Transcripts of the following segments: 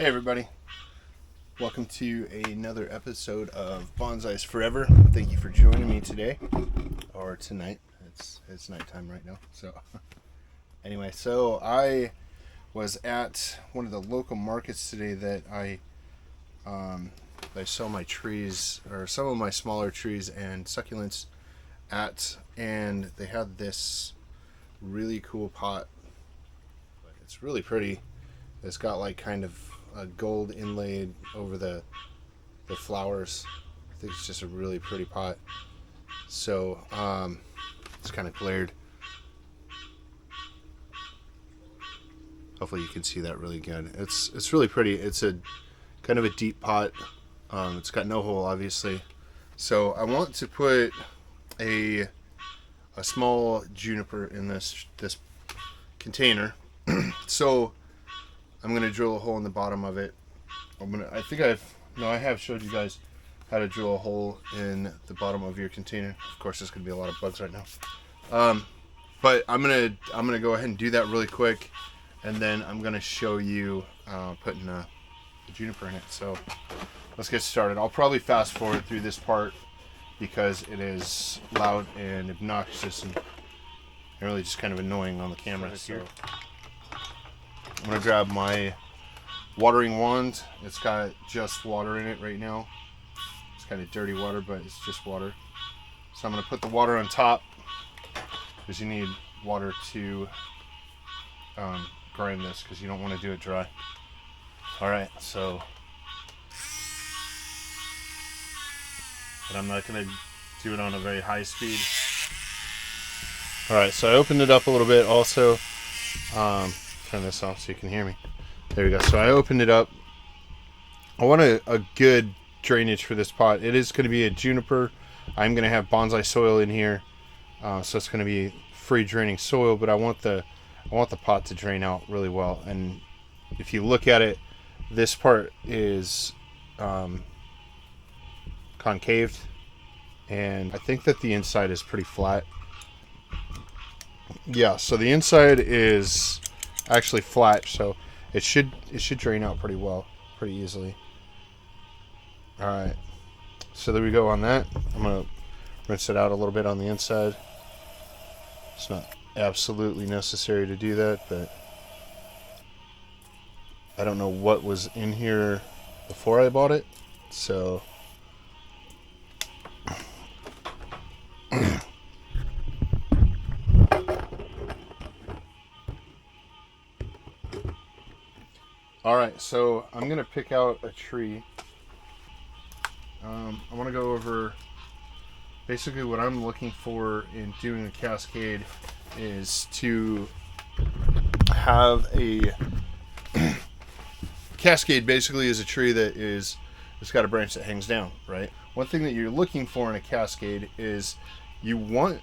Hey everybody, welcome to another episode of Bonsai's Forever. Thank you for joining me today, or tonight. It's nighttime right now. So anyway, so I was at one of the local markets today that I sell my trees, or some of my smaller trees and succulents at, and they had this really cool pot. It's really pretty. It's got like kind of a gold inlaid over the flowers. I think it's just a really pretty pot. So it's kind of glared. Hopefully you can see that really good. It's really pretty. It's a kind of a deep pot. It's got no hole, obviously. So I want to put a small juniper in this container. So I'm going to drill a hole in the bottom of it. I have showed you guys how to drill a hole in the bottom of your container. Of course, there's going to be a lot of bugs right now. But I'm gonna go ahead and do that really quick, and then I'm going to show you putting the juniper in it. So let's get started. I'll probably fast forward through this part because it is loud and obnoxious and really just kind of annoying on the camera. So I'm going to grab my watering wand. It's got just water in it right now. It's kind of dirty water, but it's just water. So I'm going to put the water on top because you need water to grind this, because you don't want to do it dry. Alright, so but I'm not going to do it on a very high speed. Alright, so I opened it up a little bit also. Turn this off so you can hear me. There we go. So I opened it up. I want a good drainage for this pot. It is going to be a juniper. I'm going to have bonsai soil in here, so it's going to be free draining soil. But I want the pot to drain out really well. And if you look at it, this part is concaved, and I think that the inside is pretty flat. Yeah. So the inside is actually flat, so it should drain out pretty well, pretty easily. All right, so there we go on that. I'm gonna rinse it out a little bit on the inside. It's not absolutely necessary to do that, but I don't know what was in here before I bought it, so alright, so I'm going to pick out a tree. I want to go over basically what I'm looking for in doing a cascade is to have a cascade. Basically is a tree that it's got a branch that hangs down, right? One thing that you're looking for in a cascade is you want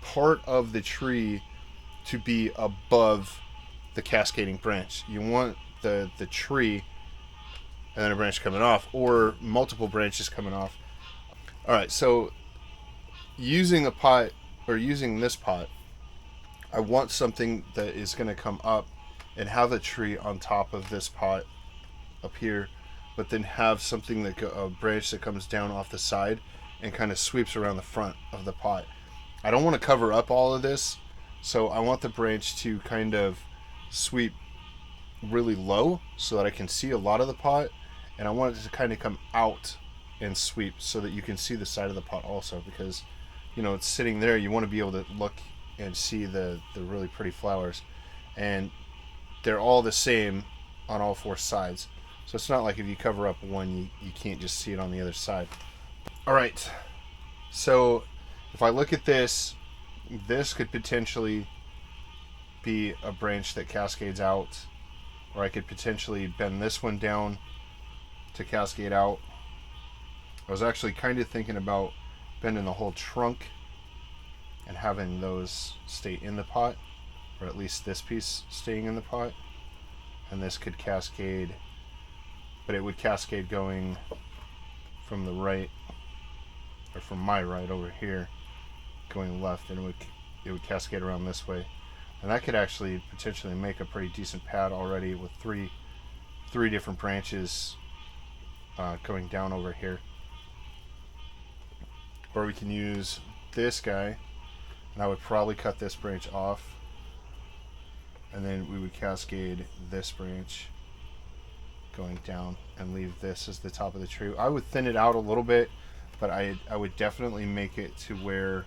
part of the tree to be above the cascading branch. You want the tree and then a branch coming off, or multiple branches coming off. Alright, so using a pot, or using this pot, I want something that is going to come up and have a tree on top of this pot up here, but then have something that a branch that comes down off the side and kind of sweeps around the front of the pot. I don't want to cover up all of this, so I want the branch to kind of sweep really low so that I can see a lot of the pot, and I want it to kind of come out and sweep so that you can see the side of the pot also, because it's sitting there. You want to be able to look and see the really pretty flowers, and they're all the same on all four sides, so it's not like if you cover up one you can't just see it on the other side. Alright, so if I look at this could potentially be a branch that cascades out, or I could potentially bend this one down to cascade out. I was actually kind of thinking about bending the whole trunk and having those stay in the pot, or at least this piece staying in the pot, and this could cascade, but it would cascade going from the right, or from my right over here, going left, and it would cascade around this way, and that could actually potentially make a pretty decent pad already with three 3 different branches going down over here. Or we can use this guy, and I would probably cut this branch off, and then we would cascade this branch going down and leave this as the top of the tree. I would thin it out a little bit, but I would definitely make it to where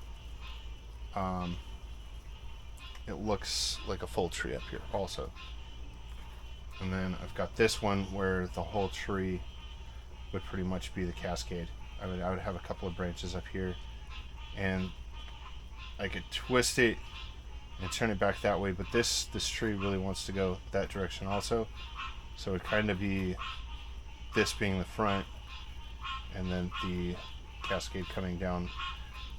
it looks like a full tree up here also. And then I've got this one where the whole tree would pretty much be the cascade. I would have a couple of branches up here, and I could twist it and turn it back that way, but this tree really wants to go that direction also. So it would kind of be this being the front, and then the cascade coming down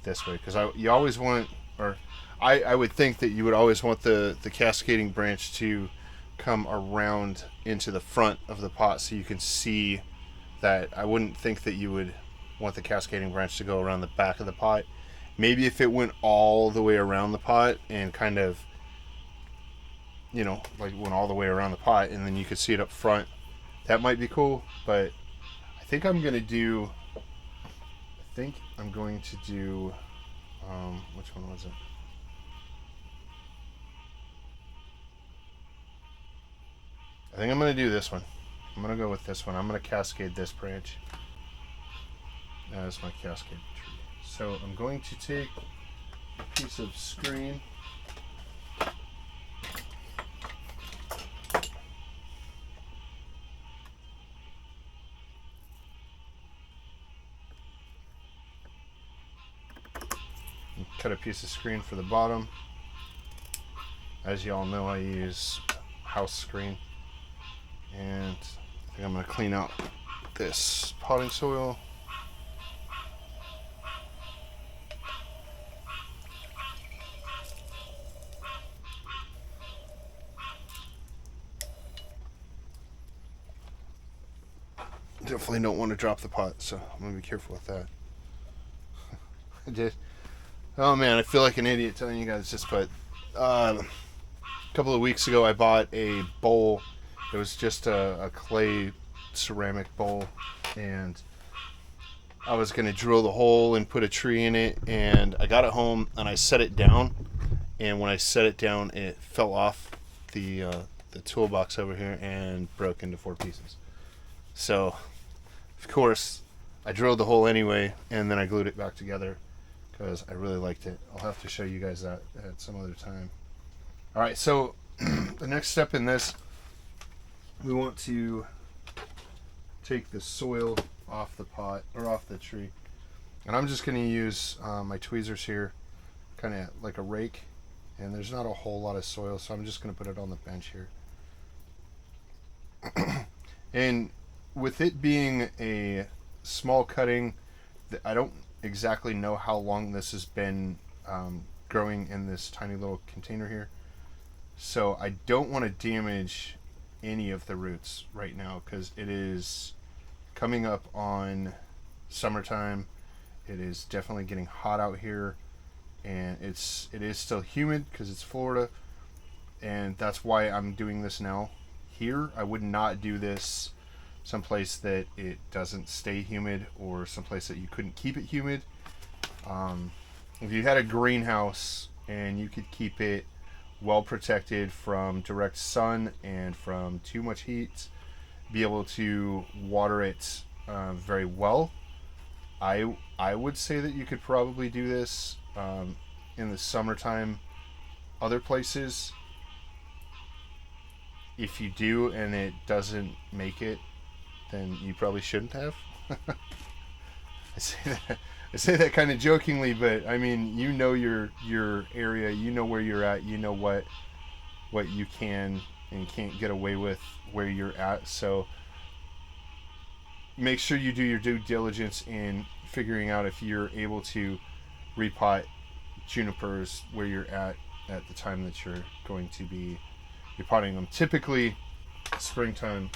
this way. Because you always want, or I would think that you would always want the cascading branch to come around into the front of the pot so you can see that. I wouldn't think that you would want the cascading branch to go around the back of the pot. Maybe if it went all the way around the pot and kind of, you know, like went all the way around the pot and then you could see it up front, that might be cool. But I think I'm going to do, which one was it? I think I'm going to do this one. I'm going to go with this one. I'm going to cascade this branch as my cascade tree. So I'm going to take a piece of screen, and cut a piece of screen for the bottom. As you all know, I use house screen. And I think I'm going to clean out this potting soil. Definitely don't want to drop the pot, so I'm going to be careful with that. I did. Oh man, I feel like an idiot telling you guys this, but a couple of weeks ago I bought a bowl. It was just a clay ceramic bowl, and I was going to drill the hole and put a tree in it, and I got it home and I set it down, and when I set it down it fell off the toolbox over here and broke into 4 pieces. So of course I drilled the hole anyway, and then I glued it back together because I really liked it. I'll have to show you guys that at some other time. Alright, so the next step in this, we want to take the soil off the pot, or off the tree. And I'm just going to use my tweezers here, kind of like a rake. And there's not a whole lot of soil, so I'm just going to put it on the bench here. And with it being a small cutting, I don't exactly know how long this has been growing in this tiny little container here. So I don't want to damage any of the roots right now because it is coming up on summertime. It is definitely getting hot out here, and it is still humid because it's Florida, and that's why I'm doing this now here. I would not do this someplace that it doesn't stay humid, or someplace that you couldn't keep it humid. If you had a greenhouse and you could keep it well protected from direct sun and from too much heat, be able to water it very well, I would say that you could probably do this in the summertime other places. If you do and it doesn't make it, then you probably shouldn't have. I say that kind of jokingly, but I mean, you know your area, you know where you're at, you know what you can and can't get away with where you're at. So make sure you do your due diligence in figuring out if you're able to repot junipers where you're at the time that you're going to be repotting them. Typically springtime,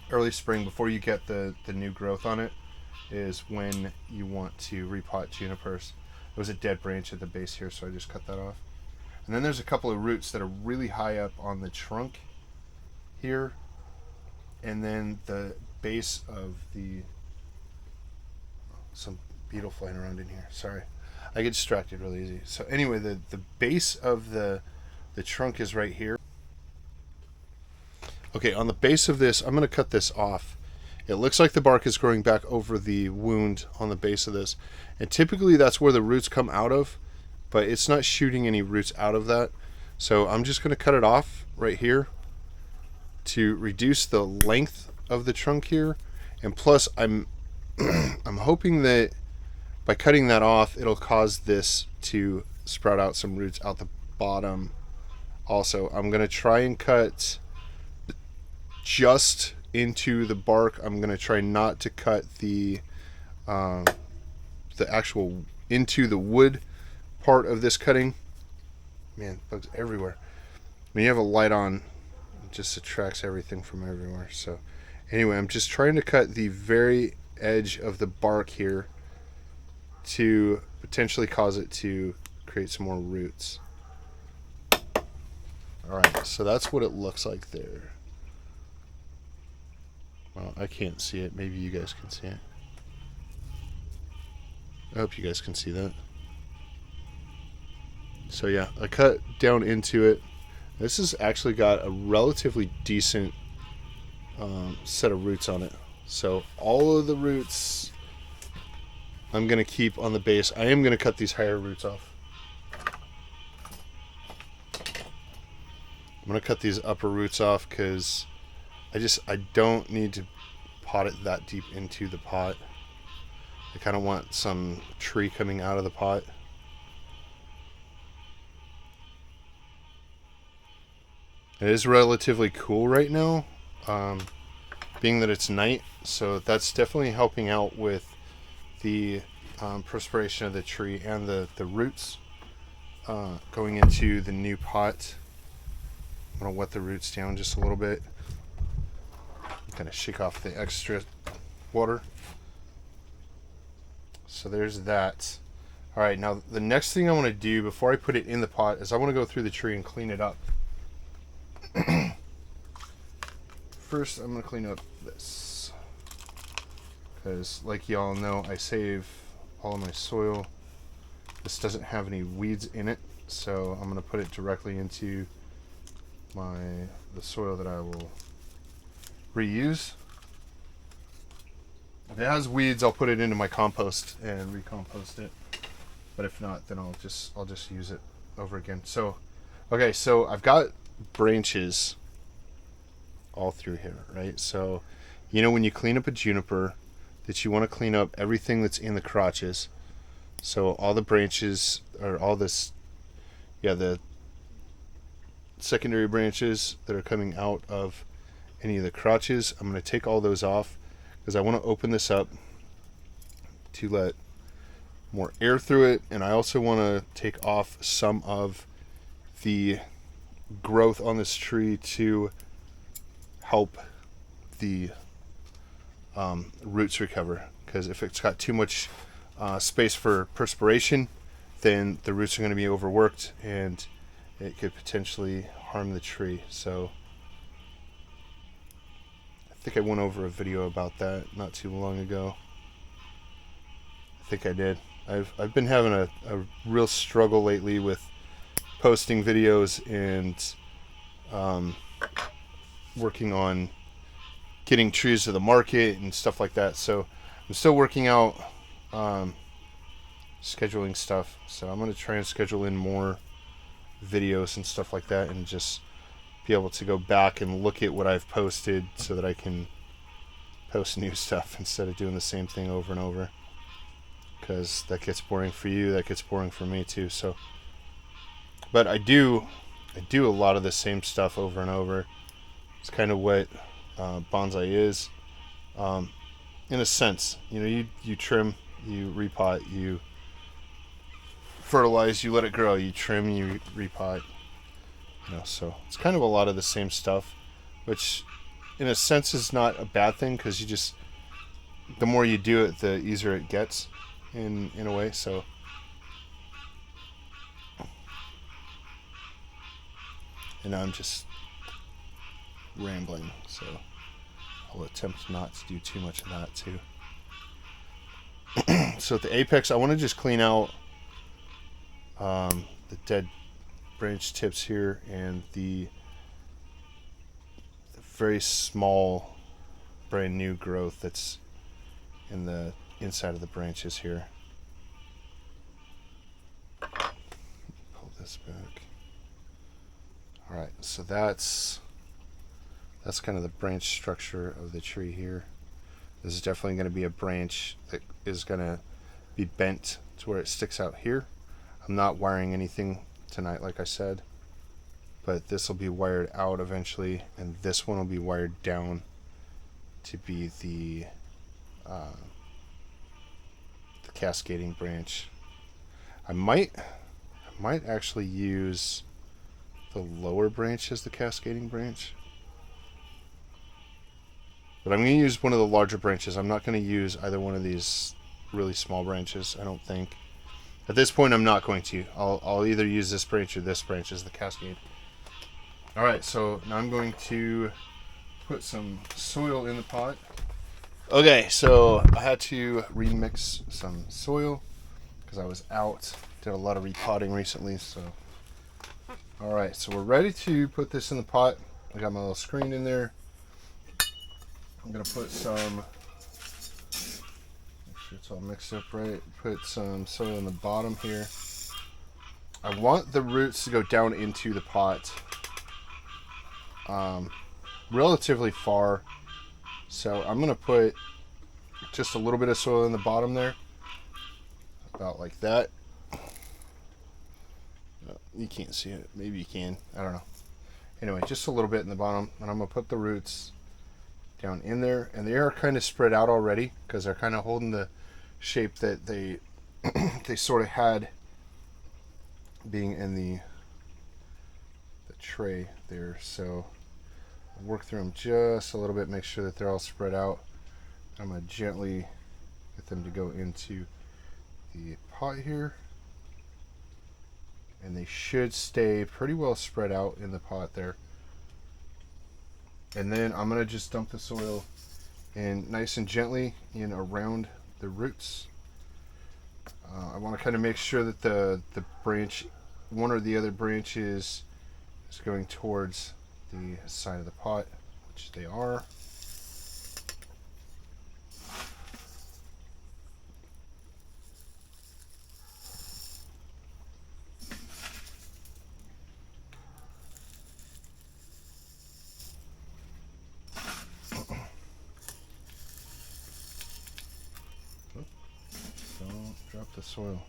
early spring, before you get the new growth on it, is when you want to repot junipers. There was a dead branch at the base here, so I just cut that off. And then there's a couple of roots that are really high up on the trunk here, and then the base of the, some beetle flying around in here. Sorry, I get distracted really easy. So anyway, the base of the trunk is right here. Okay, on the base of this, I'm going to cut this off. It looks like the bark is growing back over the wound on the base of this, and typically that's where the roots come out of, but it's not shooting any roots out of that. So I'm just going to cut it off right here to reduce the length of the trunk here, and plus I'm I'm hoping that by cutting that off, it'll cause this to sprout out some roots out the bottom. Also, I'm going to try and cut just into the bark. I'm going to try not to cut the actual into the wood part of this cutting. Man, bugs everywhere. When you have a light on, it just attracts everything from everywhere. So anyway, I'm just trying to cut the very edge of the bark here to potentially cause it to create some more roots. Alright, so that's what it looks like there. Well, I can't see it. Maybe you guys can see it. I hope you guys can see that. So yeah, I cut down into it. This has actually got a relatively decent set of roots on it. So all of the roots I'm going to keep on the base. I am going to cut these higher roots off. I'm going to cut these upper roots off because I don't need to pot it that deep into the pot. I kind of want some tree coming out of the pot. It is relatively cool right now, being that it's night, so that's definitely helping out with the perspiration of the tree and the roots going into the new pot. I'm going to wet the roots down just a little bit. Kind of shake off the extra water. So there's that. Alright, now the next thing I want to do before I put it in the pot is I want to go through the tree and clean it up. First, I'm going to clean up this. Because, like y'all know, I save all of my soil. This doesn't have any weeds in it, so I'm going to put it directly into the soil that I will reuse. If it has weeds, I'll put it into my compost and recompost it. But if not, then I'll just use it over again. So, okay, so I've got branches all through here, right? So, you know when you clean up a juniper, that you want to clean up everything that's in the crotches. So all the branches, or all this, yeah, the secondary branches that are coming out of any of the crotches, I'm going to take all those off because I want to open this up to let more air through it, and I also want to take off some of the growth on this tree to help the roots recover, because if it's got too much space for perspiration, then the roots are going to be overworked and it could potentially harm the tree. So I think I went over a video about that not too long ago. I think I did. I've been having a real struggle lately with posting videos and working on getting trees to the market and stuff like that. So I'm still working out scheduling stuff. So I'm going to try and schedule in more videos and stuff like that and just be able to go back and look at what I've posted so that I can post new stuff instead of doing the same thing over and over, because that gets boring for you, that gets boring for me too. So but I do a lot of the same stuff over and over. It's kind of what bonsai is, in a sense. You know, you trim, you repot, you fertilize, you let it grow, you trim, you repot. You know, so it's kind of a lot of the same stuff, which in a sense is not a bad thing, because you just, the more you do it, the easier it gets in a way. So and I'm just rambling, so I'll attempt not to do too much of that too. So at the apex, I want to just clean out the dead branch tips here and the very small brand new growth that's in the inside of the branches here. Pull this back. Alright, so that's kind of the branch structure of the tree here. This is definitely going to be a branch that is going to be bent to where it sticks out here. I'm not wiring anything tonight, like I said, but this will be wired out eventually, and this one will be wired down to be the cascading branch. I might actually use the lower branch as the cascading branch, but I'm going to use one of the larger branches. I'm not going to use either one of these really small branches, I don't think. At this point, I'm not going to. I'll either use this branch or this branch as the cascade. Alright, so now I'm going to put some soil in the pot. Okay, so I had to remix some soil because I was out. Did a lot of repotting recently, so. Alright, so we're ready to put this in the pot. I got my little screen in there. I'm going to put some, make sure it's all mixed up right, put some soil in the bottom here. I want the roots to go down into the pot relatively far, so I'm going to put just a little bit of soil in the bottom there, about like that. You can't see it, maybe you can, I don't know. Anyway, just a little bit in the bottom, and I'm going to put the roots down in there, and they are kind of spread out already because they're kind of holding the shape that they they sort of had being in the tray there. So I'll work through them just a little bit, make sure that they're all spread out. I'm going to gently get them to go into the pot here, and they should stay pretty well spread out in the pot there. And then I'm going to just dump the soil in nice and gently in around the roots. I want to kind of make sure that the branch, one or the other branch is going towards the side of the pot, which they are. Don't drop the soil.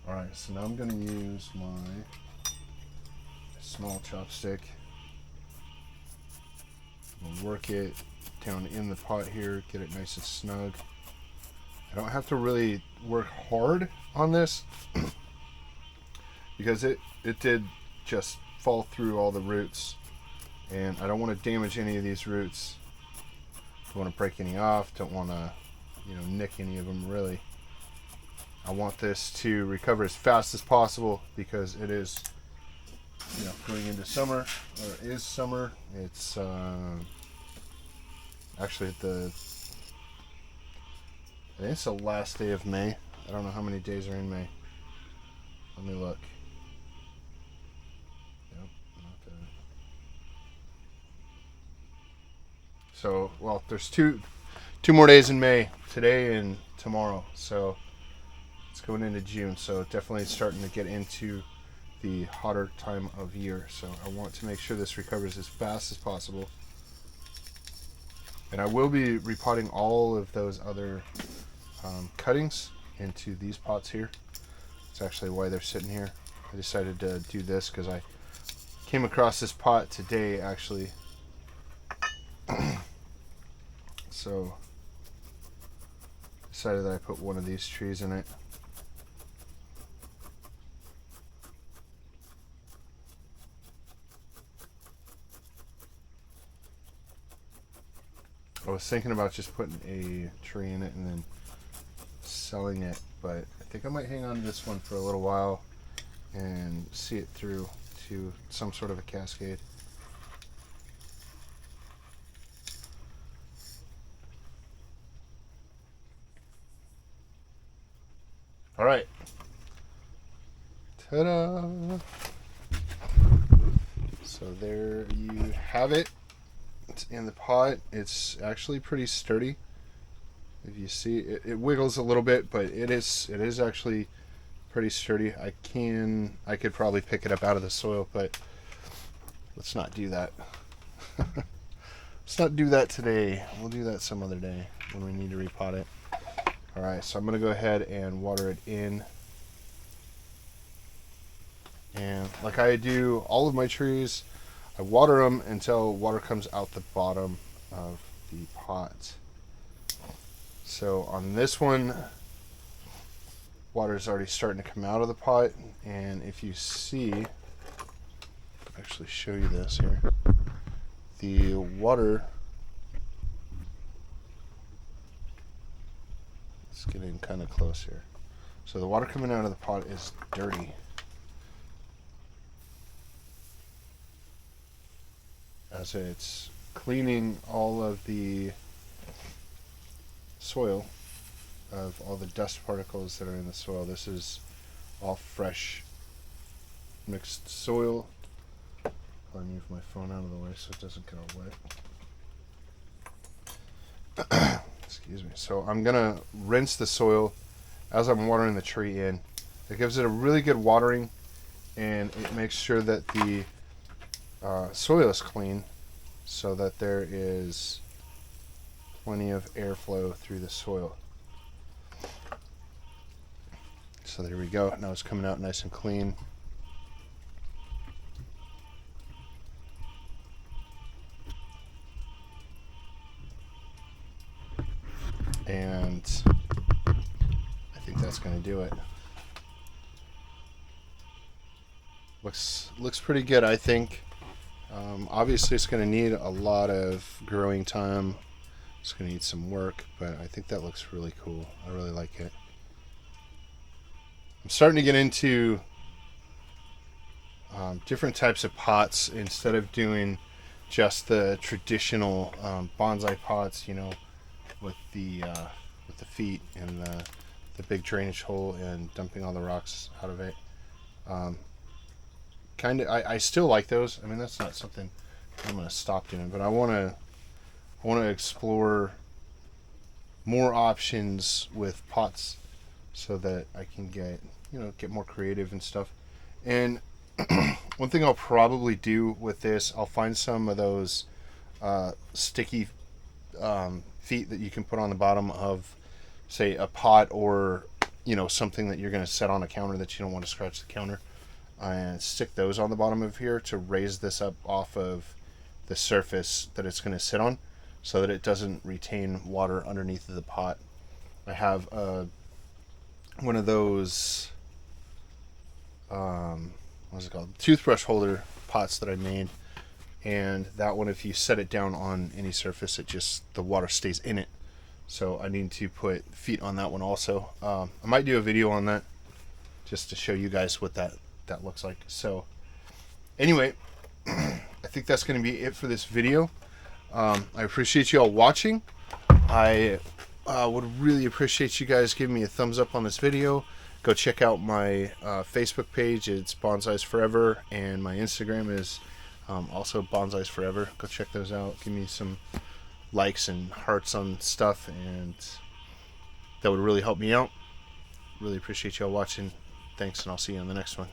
Alright, so now I'm going to use my small chopstick. I'm going to work it down in the pot here, get it nice and snug. I don't have to really work hard on this because it did just fall through all the roots, and I don't want to damage any of these roots. Don't want to break any off, don't want to, nick any of them really. I want this to recover as fast as possible because it is, going into summer, or it is summer. It's actually I think it's the last day of May. I don't know how many days are in May. Let me look. Yep, not that. So, well, there's two more days in May, today and tomorrow. So it's going into June. So definitely starting to get into the hotter time of year. So I want to make sure this recovers as fast as possible. And I will be repotting all of those other cuttings into these pots here. That's actually why they're sitting here. I decided to do this because I came across this pot today actually. So decided that I put one of these trees in it. I was thinking about just putting a tree in it and then selling it, but I think I might hang on to this one for a little while and see it through to some sort of a cascade. All right. Ta-da! So there you have it. It's in the pot. It's actually pretty sturdy. If you see, it wiggles a little bit, but it is actually pretty sturdy. I could probably pick it up out of the soil, but let's not do that. Let's not do that today. We'll do that some other day when we need to repot it. All right, so I'm gonna go ahead and water it in. And like I do all of my trees, I water them until water comes out the bottom of the pot. So on this one, water is already starting to come out of the pot, and if you see, I'll actually show you this here. The water, it's getting kind of close here. So the water coming out of the pot is dirty. As it's cleaning all of the soil of all the dust particles that are in the soil. This is all fresh mixed soil. I'll move my phone out of the way so it doesn't get all wet. Excuse me. So I'm gonna rinse the soil as I'm watering the tree in. It gives it a really good watering, and it makes sure that the soil is clean, so that there is plenty of airflow through the soil. So there we go. Now it's coming out nice and clean. And I think that's going to do it. Looks pretty good, I think. Obviously it's going to need a lot of growing time. It's going to need some work, but I think that looks really cool. I really like it. I'm starting to get into different types of pots instead of doing just the traditional bonsai pots, you know, with the feet and the big drainage hole and dumping all the rocks out of it. I still like those. I mean, that's not something I'm going to stop doing, but I want to explore more options with pots so that I can get more creative and stuff. And one thing I'll probably do with this, I'll find some of those sticky feet that you can put on the bottom of, say, a pot, or something that you're going to set on a counter that you don't want to scratch the counter, and stick those on the bottom of here to raise this up off of the surface that it's going to sit on, so that it doesn't retain water underneath of the pot. I have one of those what's it called, toothbrush holder pots that I made, and that one, if you set it down on any surface, the water stays in it. So I need to put feet on that one also. I might do a video on that just to show you guys what that looks like. So anyway, I think that's going to be it for this video. I appreciate you all watching. I would really appreciate you guys giving me a thumbs up on this video. Go check out my Facebook page. It's Bonsais Forever, and my Instagram is also Bonsais Forever. Go check those out. Give me some likes and hearts on stuff, and that would really help me out. Really appreciate y'all watching. Thanks, and I'll see you on the next one.